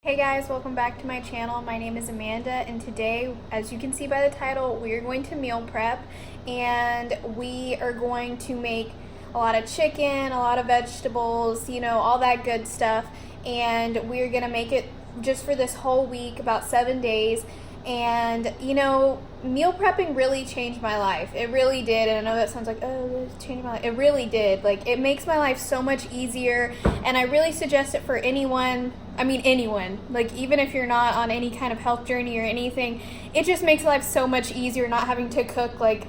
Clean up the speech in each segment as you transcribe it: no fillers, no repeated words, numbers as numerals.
Hey guys, welcome back to my channel. My name is Amanda, and today, as you can see by the title, we are going to meal prep, and we are going to make a lot of chicken, a lot of vegetables, all that good stuff. And we're gonna make it just for this whole week, about 7 days. And meal prepping really changed my life. It really did. And I know that sounds like, oh, it's changed my life. It really did. Like, it makes my life so much easier. And I really suggest it for anyone. I mean, anyone. Like, even if you're not on any kind of health journey or anything, it just makes life so much easier not having to cook, like,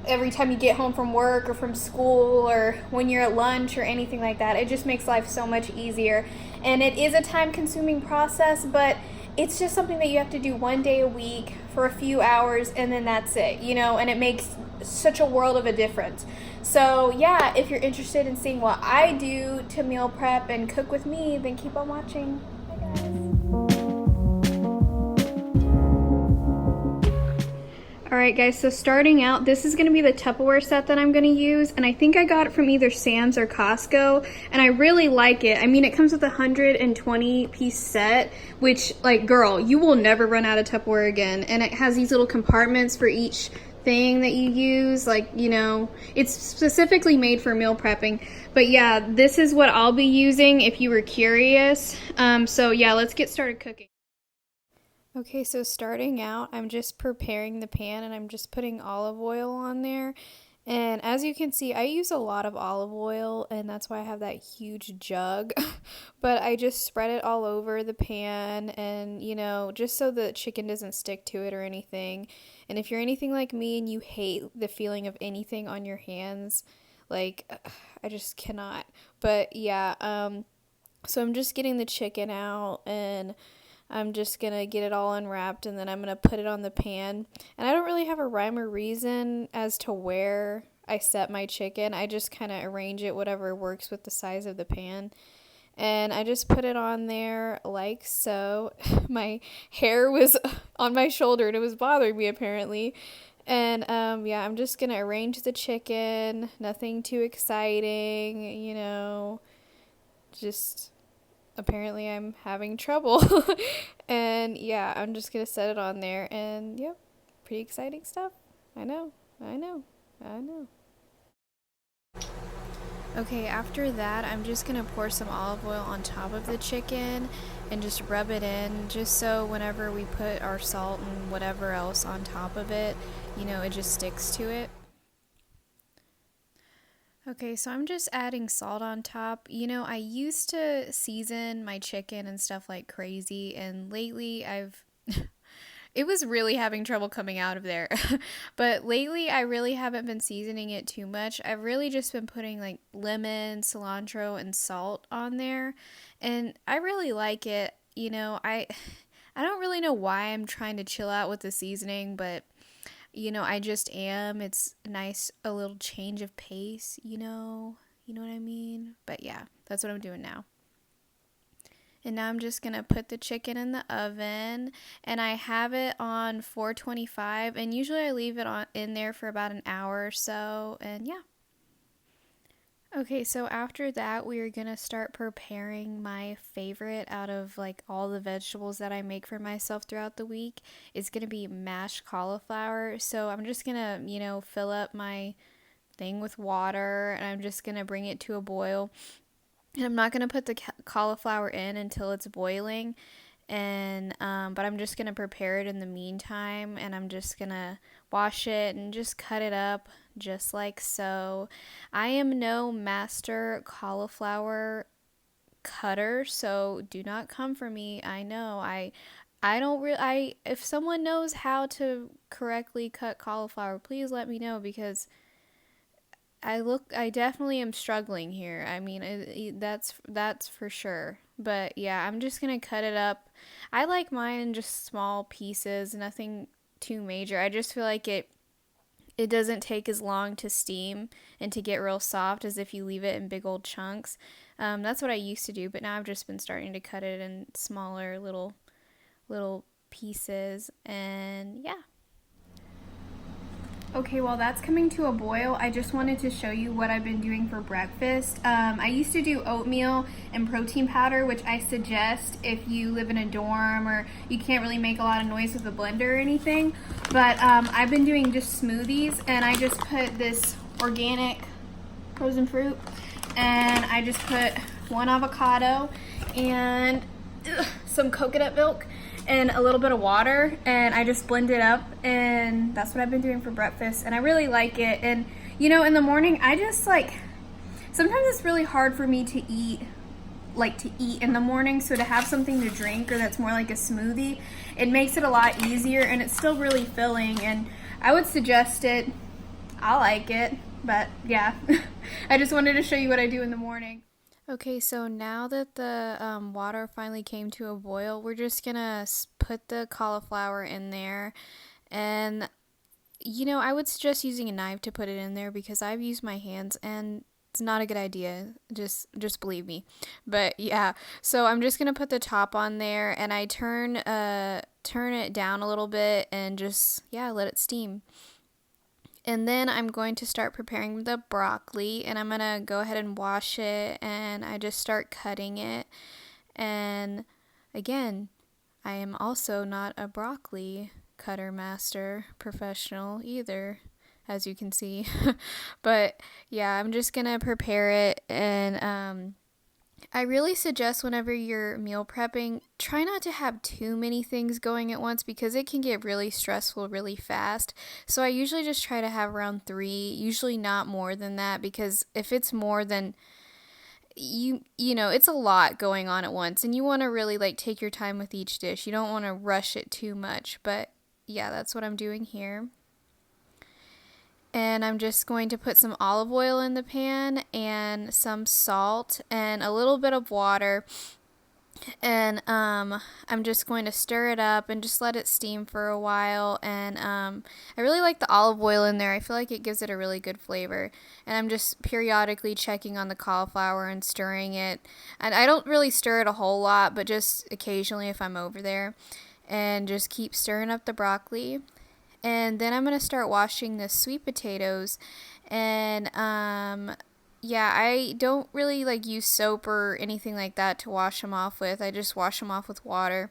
every time you get home from work or from school or when you're at lunch or anything like that. It just makes life so much easier. And it is a time consuming process, but it's just something that you have to do one day a week for a few hours, and then that's it, and it makes such a world of a difference. So yeah, if you're interested in seeing what I do to meal prep and cook with me, then keep on watching. Bye guys. Alright guys, so starting out, this is going to be the Tupperware set that I'm going to use, and I think I got it from either Sam's or Costco, and I really like it. I mean, it comes with a 120 piece set, which, like, girl, you will never run out of Tupperware again, and it has these little compartments for each thing that you use, like, it's specifically made for meal prepping. But yeah, this is what I'll be using if you were curious. So yeah, let's get started cooking. Okay, so starting out, I'm just preparing the pan and I'm just putting olive oil on there. And as you can see, I use a lot of olive oil, and that's why I have that huge jug. But I just spread it all over the pan, and just so the chicken doesn't stick to it or anything. And if you're anything like me and you hate the feeling of anything on your hands, like, I just cannot. But yeah, so I'm just getting the chicken out, and I'm just gonna get it all unwrapped, and then I'm gonna put it on the pan. And I don't really have a rhyme or reason as to where I set my chicken. I just kind of arrange it whatever works with the size of the pan. And I just put it on there like so. My hair was on my shoulder and it was bothering me apparently. And yeah, I'm just gonna arrange the chicken. Nothing too exciting, just apparently I'm having trouble. And yeah, I'm just gonna set it on there, and yep, pretty exciting stuff. I know, I know, I know. Okay, after that, I'm just gonna pour some olive oil on top of the chicken and just rub it in, just so whenever we put our salt and whatever else on top of it, it just sticks to it. Okay, so I'm just adding salt on top. I used to season my chicken and stuff like crazy, and lately it was really having trouble coming out of there. But lately I really haven't been seasoning it too much. I've really just been putting like lemon, cilantro, and salt on there, and I really like it. I don't really know why I'm trying to chill out with the seasoning, but I just am. It's nice, a little change of pace, You know what I mean? But yeah, that's what I'm doing now. And now I'm just going to put the chicken in the oven, and I have it on 425, and usually I leave it in there for about an hour or so, and yeah. Okay, so after that, we are going to start preparing my favorite out of like all the vegetables that I make for myself throughout the week. It's going to be mashed cauliflower. So I'm just going to, fill up my thing with water, and I'm just going to bring it to a boil. And I'm not going to put the cauliflower in until it's boiling. And but I'm just going to prepare it in the meantime, and I'm just going to wash it and just cut it up just like so. I am no master cauliflower cutter, so do not come for me. I know I don't really I if someone knows how to correctly cut cauliflower, please let me know, because I definitely am struggling here. I mean, that's for sure. But yeah, I'm just going to cut it up. I like mine in just small pieces, nothing too major. I just feel like it doesn't take as long to steam and to get real soft as if you leave it in big old chunks. That's what I used to do, but now I've just been starting to cut it in smaller little pieces, and yeah. Okay, well, that's coming to a boil. I just wanted to show you what I've been doing for breakfast. I used to do oatmeal and protein powder, which I suggest if you live in a dorm or you can't really make a lot of noise with a blender or anything. But I've been doing just smoothies, and I just put this organic frozen fruit, and I just put one avocado and some coconut milk and a little bit of water, and I just blend it up, and that's what I've been doing for breakfast, and I really like it. And you know, in the morning I just like, sometimes it's really hard for me to eat in the morning, so to have something to drink or that's more like a smoothie, it makes it a lot easier, and it's still really filling, and I would suggest it. I like it, but yeah. I just wanted to show you what I do in the morning. Okay, so now that the water finally came to a boil, we're just gonna put the cauliflower in there. And, you know, I would suggest using a knife to put it in there because I've used my hands and it's not a good idea. Just believe me. But yeah, so I'm just gonna put the top on there, and I turn it down a little bit and just, yeah, let it steam. And then I'm going to start preparing the broccoli, and I'm going to go ahead and wash it, and I just start cutting it. And again, I am also not a broccoli cutter master professional either, as you can see. But yeah, I'm just going to prepare it, and I really suggest whenever you're meal prepping, try not to have too many things going at once because it can get really stressful really fast. So I usually just try to have around 3, usually not more than that, because if it's more than you know, it's a lot going on at once, and you want to really like take your time with each dish. You don't want to rush it too much, but yeah, that's what I'm doing here. And I'm just going to put some olive oil in the pan and some salt and a little bit of water. And I'm just going to stir it up and just let it steam for a while. And I really like the olive oil in there. I feel like it gives it a really good flavor. And I'm just periodically checking on the cauliflower and stirring it. And I don't really stir it a whole lot, but just occasionally if I'm over there. And just keep stirring up the broccoli. And then I'm going to start washing the sweet potatoes. And yeah, I don't really like use soap or anything like that to wash them off with. I just wash them off with water.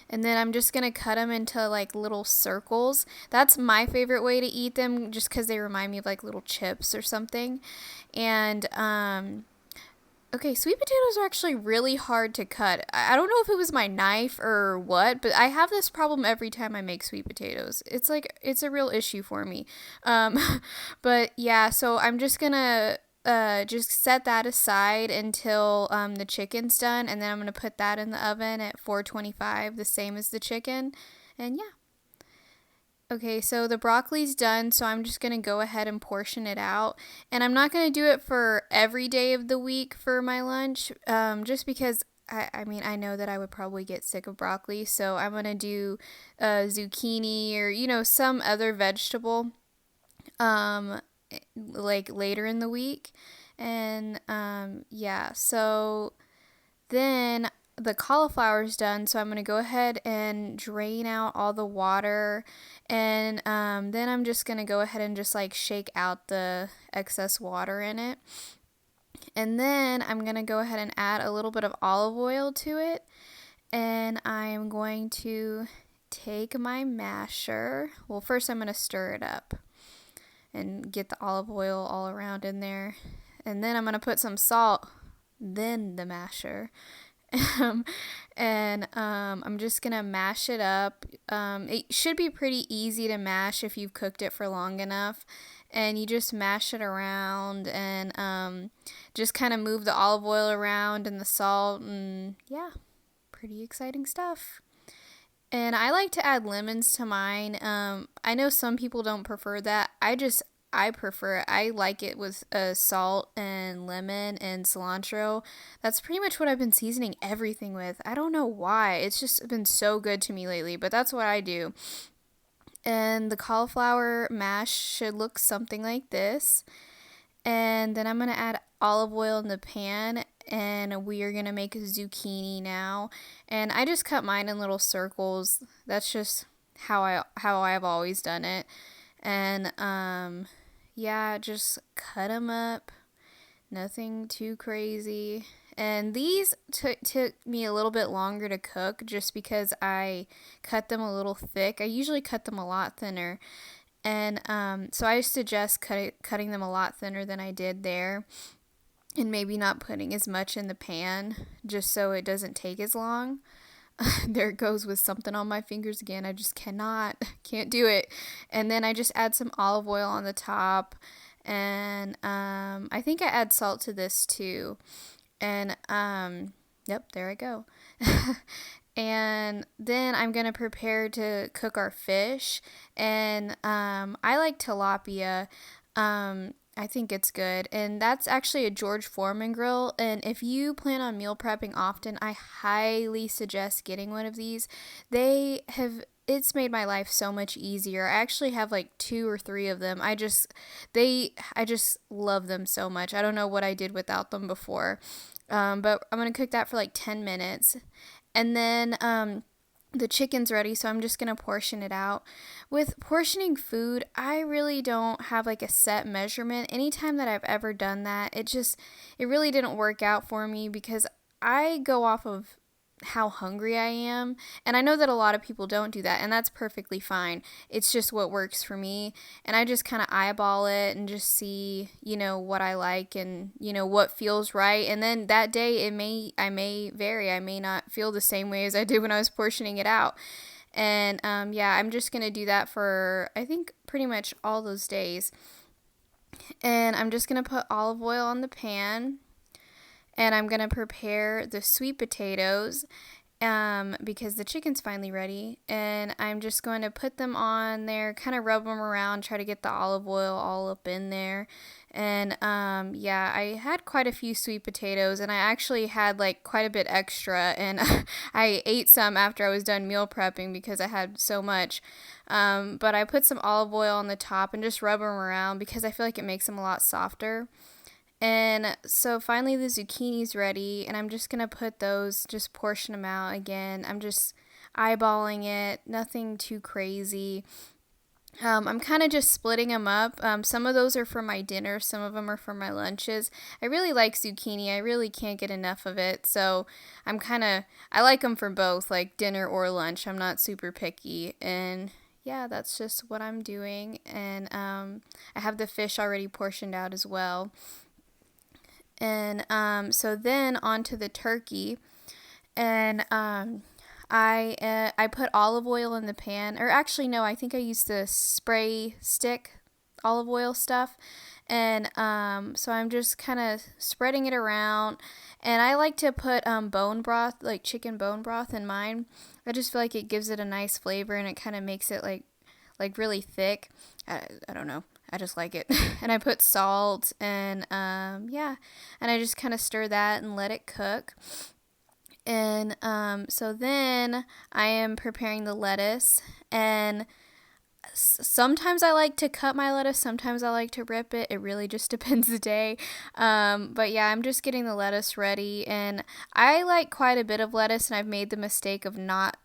And then I'm just going to cut them into like little circles. That's my favorite way to eat them just because they remind me of like little chips or something. And okay, sweet potatoes are actually really hard to cut. I don't know if it was my knife or what, but I have this problem every time I make sweet potatoes. It's like, it's a real issue for me. Um, but yeah, so I'm just gonna just set that aside until the chicken's done, and then I'm gonna put that in the oven at 425, the same as the chicken. And yeah. Okay, so the broccoli's done, so I'm just going to go ahead and portion it out. And I'm not going to do it for every day of the week for my lunch, just because I mean, I know that I would probably get sick of broccoli, so I'm going to do zucchini or, you know, some other vegetable um, like later in the week. And yeah, so then the cauliflower's done, so I'm going to go ahead and drain out all the water. And then I'm just going to go ahead and just like shake out the excess water in it. And then I'm going to go ahead and add a little bit of olive oil to it. And I am going to take my masher. Well, first I'm going to stir it up and get the olive oil all around in there. And then I'm going to put some salt, then the masher. And I'm just gonna mash it up. It should be pretty easy to mash if you've cooked it for long enough. And you just mash it around and just kind of move the olive oil around and the salt. And yeah, pretty exciting stuff. And I like to add lemons to mine. I know some people don't prefer that. I prefer it. I like it with salt and lemon and cilantro. That's pretty much what I've been seasoning everything with. I don't know why. It's just been so good to me lately, but that's what I do. And the cauliflower mash should look something like this. And then I'm going to add olive oil in the pan, and we are going to make zucchini now. And I just cut mine in little circles. That's just how I've always done it. And yeah, just cut them up. Nothing too crazy. And these took me a little bit longer to cook just because I cut them a little thick. I usually cut them a lot thinner. And so I suggest cutting them a lot thinner than I did there. And maybe not putting as much in the pan just so it doesn't take as long. There it goes with something on my fingers again. I just can't do it. And then I just add some olive oil on the top. And I think I add salt to this too. And yep, there I go. And then I'm going to prepare to cook our fish. And I like tilapia. I think it's good. And that's actually a George Foreman grill. And if you plan on meal prepping often, I highly suggest getting one of these. It's made my life so much easier. I actually have like 2 or 3 of them. I just love them so much. I don't know what I did without them before. But I'm going to cook that for like 10 minutes. And then the chicken's ready, so I'm just going to portion it out. With portioning food, I really don't have like a set measurement. Anytime that I've ever done that, it really didn't work out for me because I go off of how hungry I am. And I know that a lot of people don't do that, and that's perfectly fine. It's just what works for me. And I just kind of eyeball it and just see, what I like and, what feels right. And then that day I may vary. I may not feel the same way as I did when I was portioning it out. And yeah, I'm just going to do that for, I think, pretty much all those days. And I'm just going to put olive oil on the pan. And I'm going to prepare the sweet potatoes because the chicken's finally ready. And I'm just going to put them on there, kind of rub them around, try to get the olive oil all up in there. And yeah, I had quite a few sweet potatoes, and I actually had like quite a bit extra. And I ate some after I was done meal prepping because I had so much. But I put some olive oil on the top and just rub them around because I feel like it makes them a lot softer. And so finally the zucchini's ready, and I'm just going to put those, just portion them out again. I'm just eyeballing it, nothing too crazy. I'm kind of just splitting them up. Some of those are for my dinner, some of them are for my lunches. I really like zucchini. I really can't get enough of it. So I like them for both, like dinner or lunch. I'm not super picky. And yeah, that's just what I'm doing. And I have the fish already portioned out as well. And so then onto the turkey, and I put olive oil in the pan, or actually no, I think I used the spray stick olive oil stuff, and so I'm just kind of spreading it around, and I like to put bone broth, like chicken bone broth in mine. I just feel like it gives it a nice flavor, and it kind of makes it like really thick. I don't know. I just like it. And I put salt and yeah, and I just kind of stir that and let it cook. And so then I am preparing the lettuce, and sometimes I like to cut my lettuce, sometimes I like to rip it. It really just depends the day. But yeah, I'm just getting the lettuce ready, and I like quite a bit of lettuce, and I've made the mistake of not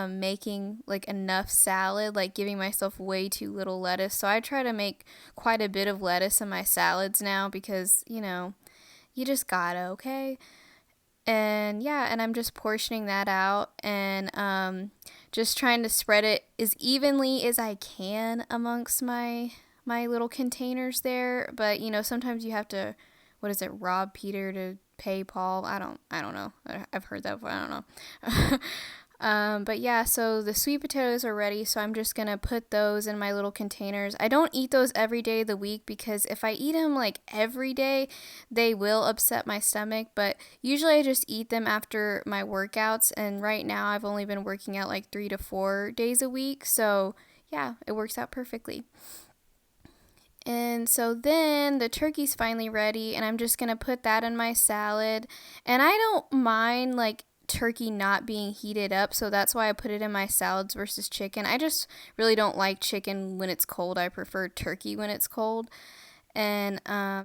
making like enough salad, like giving myself way too little lettuce. So I try to make quite a bit of lettuce in my salads now because, you just gotta, okay? And yeah, and I'm just portioning that out and just trying to spread it as evenly as I can amongst my little containers there. But, sometimes you have to, what is it, rob Peter to pay Paul? I don't know. I've heard that before. I don't know. But yeah, so the sweet potatoes are ready, so I'm just gonna put those in my little containers. I don't eat those every day of the week because if I eat them like every day, they will upset my stomach, but usually I just eat them after my workouts, and right now I've only been working out like 3 to 4 days a week, so yeah, it works out perfectly. And so then the turkey's finally ready, and I'm just gonna put that in my salad. And I don't mind like turkey not being heated up, so that's why I put it in my salads versus chicken. I just really don't like chicken when it's cold. I prefer turkey when it's cold. And all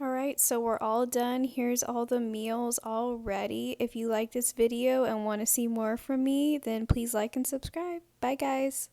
right, so we're all done. Here's all the meals all ready. If you like this video and want to see more from me, then please like and subscribe. Bye, guys.